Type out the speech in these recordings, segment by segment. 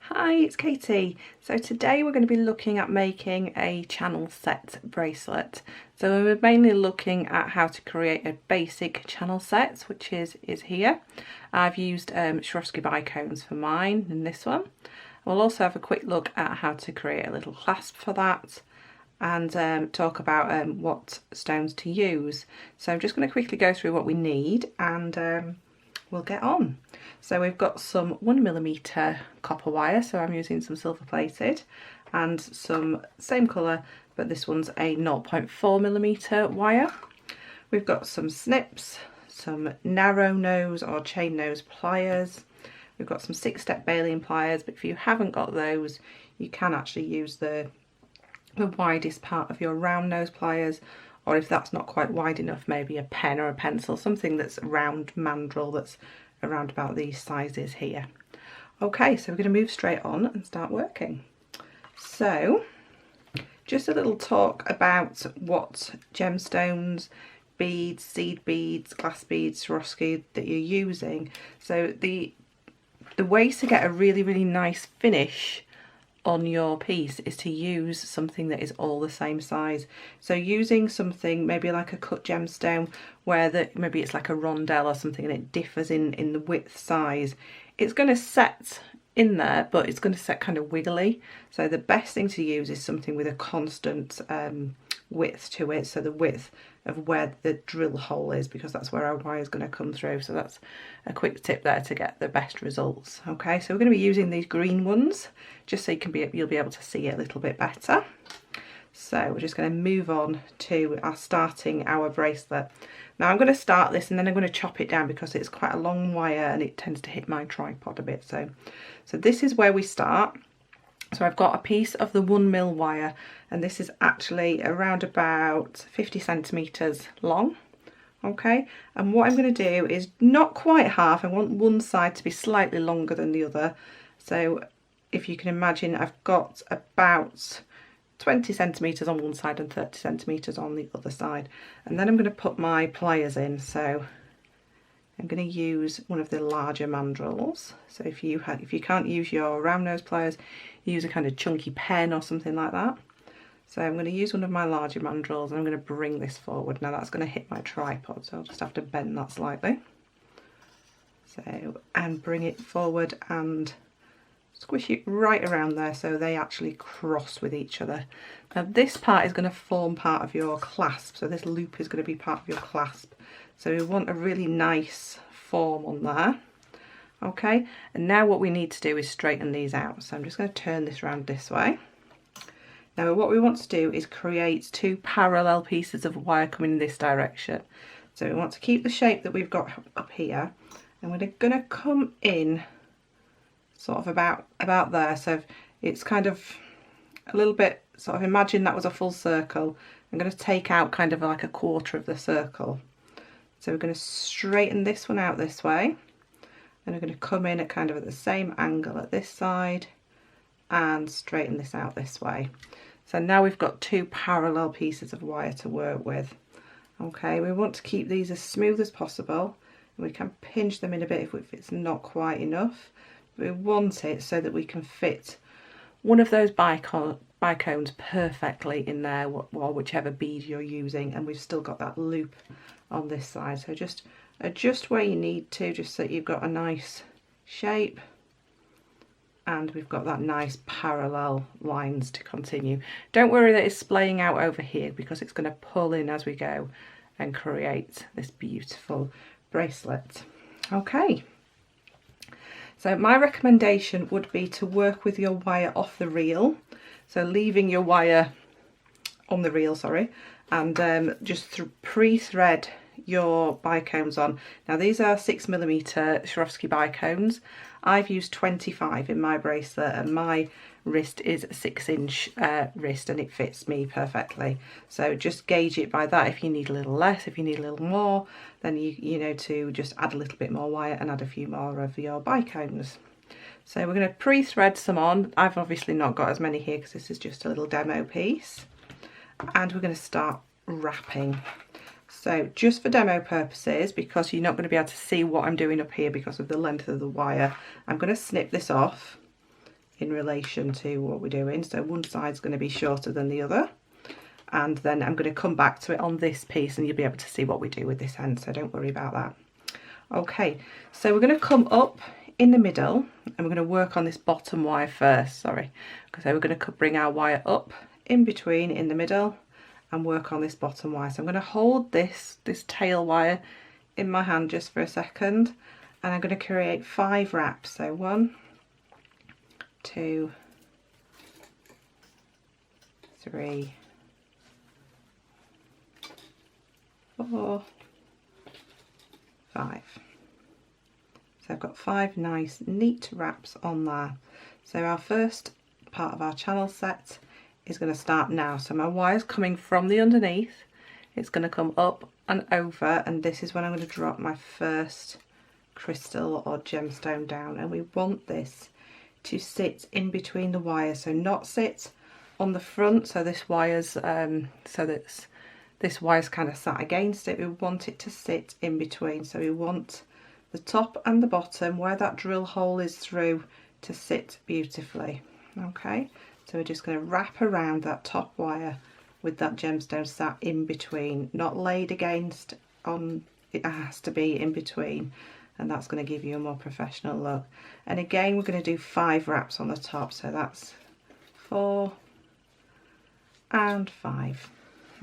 Hi, it's Katie. So today we're going to be looking at making a channel set bracelet. So we're mainly looking at how to create a basic channel set, which is here. I've used Swarovski Bicones for mine in this one. We'll also have a quick look at how to create a little clasp for that and talk about what stones to use. So I'm just going to quickly go through what we need and we'll get on. So we've got some 1mm copper wire, so I'm using some silver plated, and some same colour, but this one's a 0.4mm wire. We've got some snips, some narrow nose or chain nose pliers. We've got some 6-step baleen pliers, but if you haven't got those, you can actually use the widest part of your round nose pliers, or if that's not quite wide enough, maybe a pen or a pencil, something that's round mandrel that's around about these sizes here. Okay, so we're going to move straight on and start working. So just a little talk about what gemstones, beads, seed beads, glass beads, Swarovski that you're using. So the way to get a really nice finish on your piece is to use something that is all the same size. So using something maybe like a cut gemstone where maybe it's like a rondelle or something and it differs in the width size, it's going to set in there, but it's going to set kind of wiggly. So the best thing to use is something with a constant width to it, so the width of where the drill hole is, because that's where our wire is going to come through. So that's a quick tip there to get the best results. Okay, so we're going to be using these green ones just so you'll be able to see it a little bit better. So we're just going to move on to starting our bracelet. Now I'm going to start this and then I'm going to chop it down because it's quite a long wire and it tends to hit my tripod a bit. So this is where we start. So I've got a piece of the 1mm wire, and this is actually around about 50 centimetres long. Okay, and what I'm going to do is not quite half. I want one side to be slightly longer than the other. So if you can imagine, I've got about 20 centimetres on one side and 30 centimetres on the other side. And then I'm going to put my pliers in. So I'm going to use one of the larger mandrels. So if you can't use your round nose pliers, use a kind of chunky pen or something like that. So I'm going to use one of my larger mandrels and I'm going to bring this forward. Now that's going to hit my tripod, so I'll just have to bend that slightly. So, and bring it forward and squish it right around there so they actually cross with each other. Now this part is going to form part of your clasp, so this loop is going to be part of your clasp. So we want a really nice form on there. Okay, and now what we need to do is straighten these out. So I'm just going to turn this around this way. Now what we want to do is create two parallel pieces of wire coming in this direction. So we want to keep the shape that we've got up here, and we're going to come in sort of about there. So it's kind of a little bit, sort of imagine that was a full circle. I'm going to take out kind of like a quarter of the circle. So we're going to straighten this one out this way, and we're going to come in at kind of at the same angle at this side and straighten this out this way. So now we've got two parallel pieces of wire to work with. Okay, we want to keep these as smooth as possible, and we can pinch them in a bit if it's not quite enough. We want it so that we can fit one of those bicones perfectly in there, or whichever bead you're using, and we've still got that loop on this side. So just adjust where you need to, just so you've got a nice shape and we've got that nice parallel lines to continue. Don't worry that it's splaying out over here, because it's going to pull in as we go and create this beautiful bracelet. Okay, so my recommendation would be to work with your wire off the reel, so leaving your wire on the reel, sorry, and just pre-thread your bicones on. Now these are 6mm Swarovski bicones. I've used 25 in my bracelet, and my wrist is a 6-inch wrist, and it fits me perfectly. So just gauge it by that. If you need a little less, if you need a little more, then you know to just add a little bit more wire and add a few more of your bicones. So we're going to pre-thread some on. I've obviously not got as many here because this is just a little demo piece, and we're going to start wrapping. So just for demo purposes, because you're not going to be able to see what I'm doing up here because of the length of the wire, I'm going to snip this off in relation to what we're doing. So one side's going to be shorter than the other, and then I'm going to come back to it on this piece and you'll be able to see what we do with this end, so don't worry about that. Okay, so we're going to come up in the middle and we're going to work on this bottom wire first, sorry. So we're going to bring our wire up in between in the middle and work on this bottom wire. So I'm going to hold this tail wire in my hand just for a second, and I'm going to create 5 wraps. So 1, 2, 3, 4, 5. So I've got 5 nice neat wraps on there. So our first part of our channel set is going to start now. So my wire's coming from the underneath, it's going to come up and over, and this is when I'm going to drop my first crystal or gemstone down, and we want this to sit in between the wires, so not sit on the front, so this wire's this wire's kind of sat against it. We want it to sit in between, so we want the top and the bottom where that drill hole is through to sit beautifully. Okay, so we're just going to wrap around that top wire with that gemstone sat in between, not laid against on, it has to be in between, and that's going to give you a more professional look. And again, we're going to do 5 wraps on the top, so that's 4 and 5.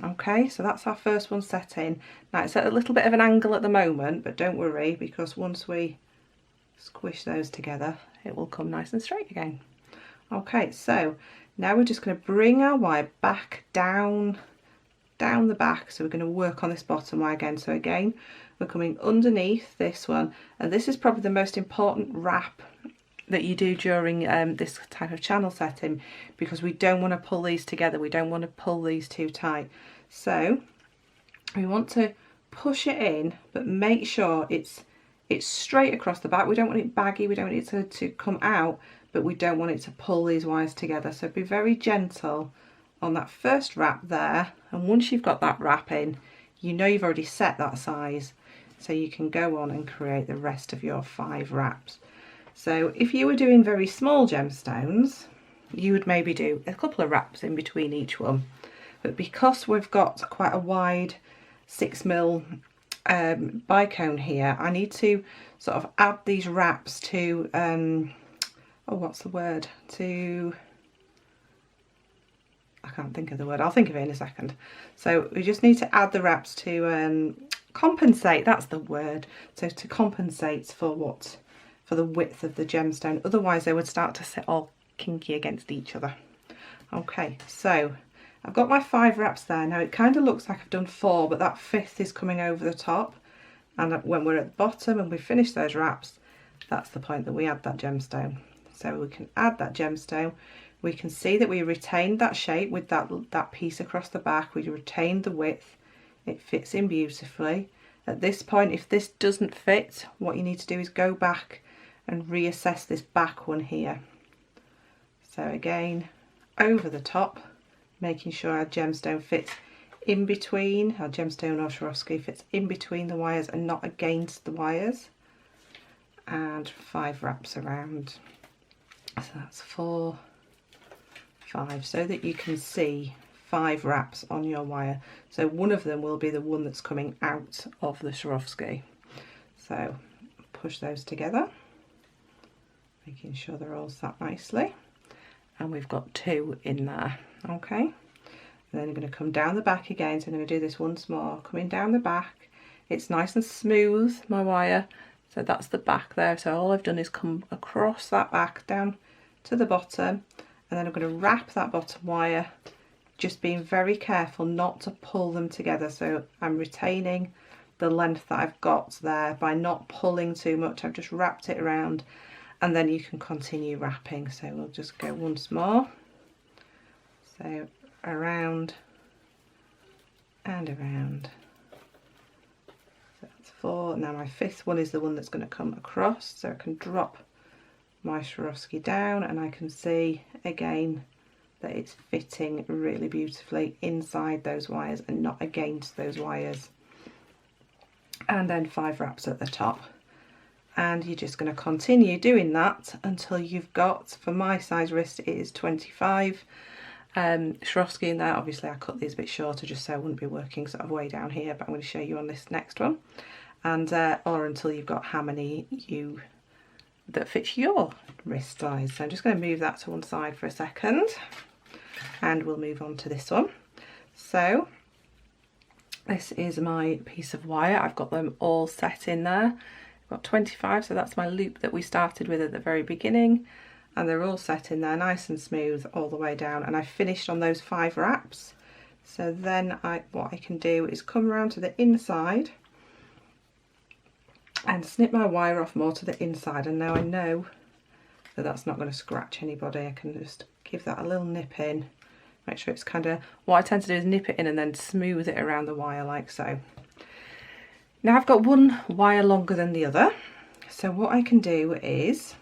Okay, so that's our first one set in. Now it's at a little bit of an angle at the moment, but don't worry, because once we squish those together it will come nice and straight again. Okay, so now we're just going to bring our wire back down the back, so we're going to work on this bottom wire again. So again, we're coming underneath this one, and this is probably the most important wrap that you do during this type of channel setting, because we don't want to pull these together, we don't want to pull these too tight. So we want to push it in, but make sure it's straight across the back. We don't want it baggy, we don't want it to come out, but we don't want it to pull these wires together. So be very gentle on that first wrap there, and once you've got that wrap in, you know you've already set that size, so you can go on and create the rest of your 5 wraps. So if you were doing very small gemstones, you would maybe do a couple of wraps in between each one, but because we've got quite a wide 6mm bicone here, I need to sort of add these wraps to oh, what's the word, to, I can't think of the word, I'll think of it in a second. So we just need to add the wraps to compensate, that's the word, so to compensate for the width of the gemstone, otherwise they would start to sit all kinky against each other. Okay, so I've got my 5 wraps there. Now it kind of looks like I've done 4, but that 5th is coming over the top, and when we're at the bottom and we finish those wraps, that's the point that we add that gemstone. So we can add that gemstone, we can see that we retained that shape with that piece across the back, we retained the width, it fits in beautifully. At this point, if this doesn't fit, what you need to do is go back and reassess this back one here. So again, over the top, making sure our gemstone fits in between, our gemstone or Swarovski fits in between the wires and not against the wires, and 5 wraps around. So that's 4, 5, so that you can see 5 wraps on your wire. So one of them will be the one that's coming out of the Swarovski. So push those together, making sure they're all sat nicely, and we've got 2 in there. Okay, and then I'm going to come down the back again, so I'm going to do this once more, coming down the back. It's nice and smooth, my wire, so that's the back there. So all I've done is come across that back down to the bottom, and then I'm going to wrap that bottom wire, just being very careful not to pull them together. So I'm retaining the length that I've got there by not pulling too much. I've just wrapped it around, and then you can continue wrapping. So we'll just go once more. So around and around. So that's 4. Now my 5th one is the one that's going to come across, so I can drop my Swarovski down and I can see again that it's fitting really beautifully inside those wires and not against those wires. And then 5 wraps at the top. and you're just going to continue doing that until you've got, for my size wrist it is 25 Swarovski in there. Obviously I cut these a bit shorter just so I wouldn't be working sort of way down here, but I'm going to show you on this next one, and or until you've got how many that fits your wrist size. So I'm just going to move that to one side for a second and we'll move on to this one. So this is my piece of wire. I've got them all set in there. I've got 25, so that's my loop that we started with at the very beginning, and they're all set in there nice and smooth all the way down, and I finished on those 5 wraps. So then what I can do is come around to the inside and snip my wire off more to the inside, and now I know that that's not going to scratch anybody. I can just give that a little nip in. Make sure it's kind of, what I tend to do is nip it in and then smooth it around the wire like so. Now I've got one wire longer than the other, so what I can do is,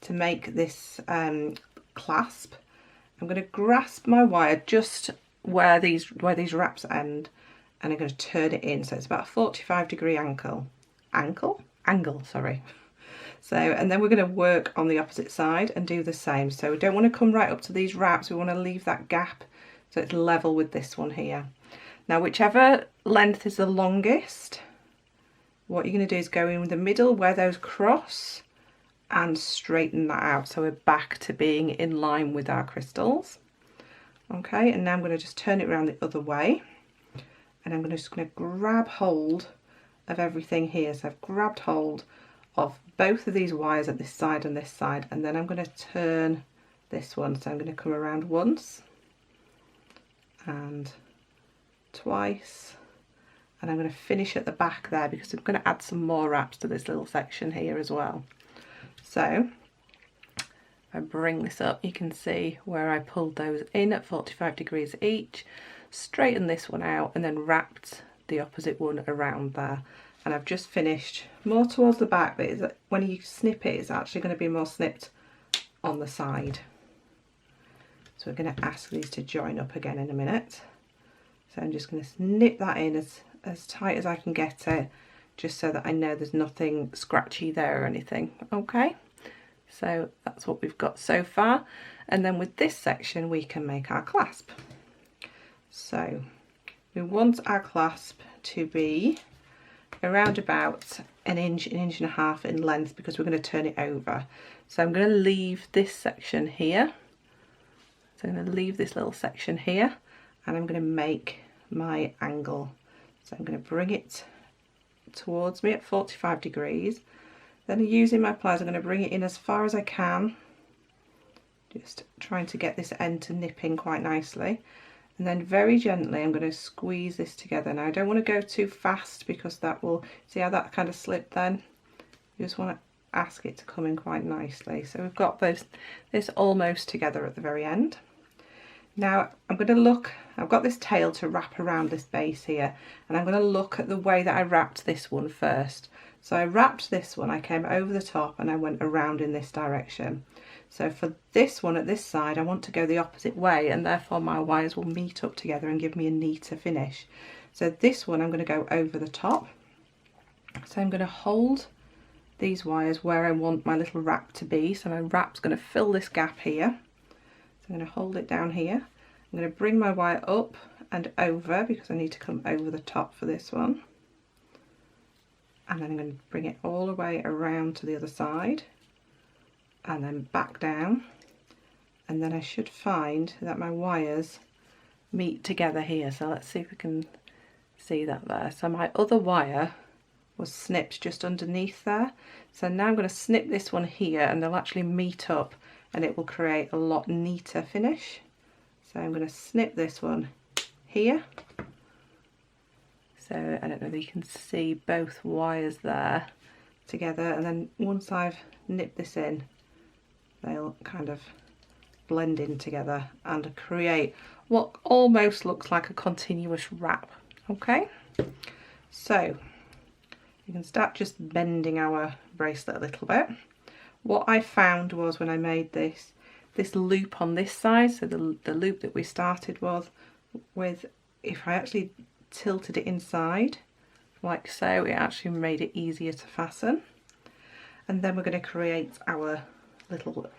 to make this clasp, I'm going to grasp my wire just where these wraps end, and I'm going to turn it in, so it's about a 45-degree angle, sorry. So, and then we're going to work on the opposite side and do the same. So we don't want to come right up to these wraps, we want to leave that gap so it's level with this one here. Now whichever length is the longest, what you're going to do is go in the middle where those cross and straighten that out, so we're back to being in line with our crystals. Okay, and now I'm going to just turn it around the other way, and I'm just going to grab hold of everything here. So I've grabbed hold of both of these wires at this side and this side, and then I'm going to turn this one. So I'm going to come around once and twice, and I'm going to finish at the back there because I'm going to add some more wraps to this little section here as well. So if I bring this up, you can see where I pulled those in at 45 degrees each, straighten this one out, and then wrapped the opposite one around there. And I've just finished more towards the back, but when you snip it, it's actually going to be more snipped on the side. So we're going to ask these to join up again in a minute. So I'm just going to snip that in as tight as I can get it, just so that I know there's nothing scratchy there or anything. Okay, so that's what we've got so far. And then with this section, we can make our clasp. So we want our clasp to be around about an inch and a half in length, because we're going to turn it over. So I'm going to leave this section here. So I'm going to leave this little section here, and I'm going to make my angle. So I'm going to bring it towards me at 45 degrees. Then using my pliers, I'm going to bring it in as far as I can, just trying to get this end to nip in quite nicely. And then very gently I'm going to squeeze this together. Now I don't want to go too fast, because that will, see how that kind of slipped then? You just want to ask it to come in quite nicely. So we've got this almost together at the very end. Now I'm going to look, I've got this tail to wrap around this base here, and I'm going to look at the way that I wrapped this one first. So I wrapped this one, I came over the top and I went around in this direction. So for this one at this side, I want to go the opposite way, and therefore my wires will meet up together and give me a neater finish. So this one I'm going to go over the top. So I'm going to hold these wires where I want my little wrap to be. So my wrap's going to fill this gap here. So I'm going to hold it down here. I'm going to bring my wire up and over, because I need to come over the top for this one. And then I'm going to bring it all the way around to the other side, and then back down, and then I should find that my wires meet together here. So let's see if we can see that there. So my other wire was snipped just underneath there. So now I'm going to snip this one here, and they'll actually meet up, and it will create a lot neater finish. So I'm going to snip this one here. So I don't know if you can see both wires there together, and then once I've nipped this in, they'll kind of blend in together and create what almost looks like a continuous wrap. Okay, so you can start just bending our bracelet a little bit. What I found was, when I made this loop on this side, so the loop that we started with, if I actually tilted it inside like so, it actually made it easier to fasten. and then we're going to create our little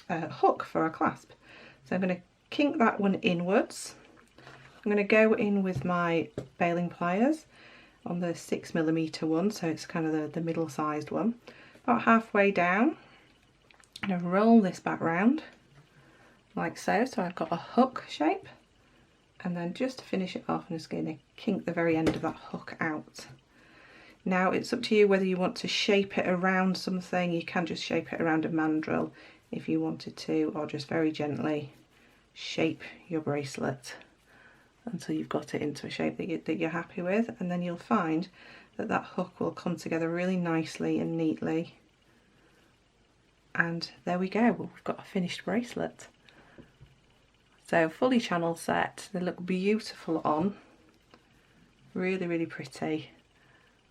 hook for our clasp. So I'm going to kink that one inwards. I'm going to go in with my baling pliers on the 6mm one, so it's kind of the middle sized one. About halfway down, I'm going to roll this back round like so, so I've got a hook shape, and then just to finish it off I'm just going to kink the very end of that hook out. Now it's up to you whether you want to shape it around something. You can just shape it around a mandrel if you wanted to, or just very gently shape your bracelet until you've got it into a shape that you're happy with, and then you'll find that that hook will come together really nicely and neatly. And there we go, we've got a finished bracelet. So fully channel set, they look beautiful on, really, really pretty.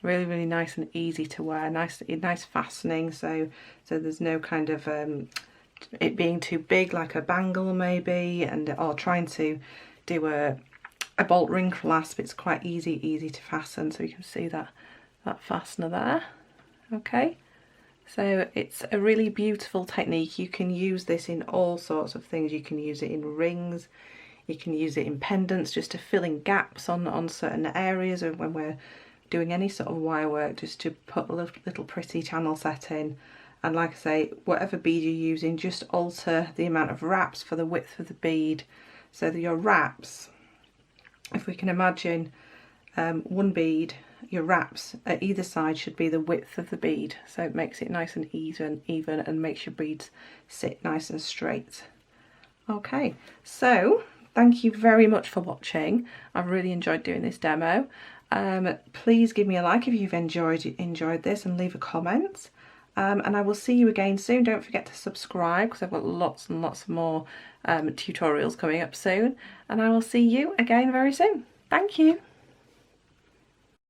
Really, really nice and easy to wear. Nice fastening, so there's no kind of it being too big like a bangle maybe, or trying to do a bolt ring clasp. It's quite easy to fasten. So you can see that fastener there. Okay, so it's a really beautiful technique. You can use this in all sorts of things. You can use it in rings. You can use it in pendants, just to fill in gaps on certain areas, or when we're doing any sort of wire work, just to put a little pretty channel set in. And like I say, whatever bead you're using, just alter the amount of wraps for the width of the bead, so that your wraps, if we can imagine one bead, your wraps at either side should be the width of the bead, so it makes it nice and even and makes your beads sit nice and straight. Okay, so thank you very much for watching. I've really enjoyed doing this demo. Please give me a like if you've enjoyed this, and leave a comment. And I will see you again soon. Don't forget to subscribe, because I've got lots and lots more tutorials coming up soon. And I will see you again very soon. Thank you.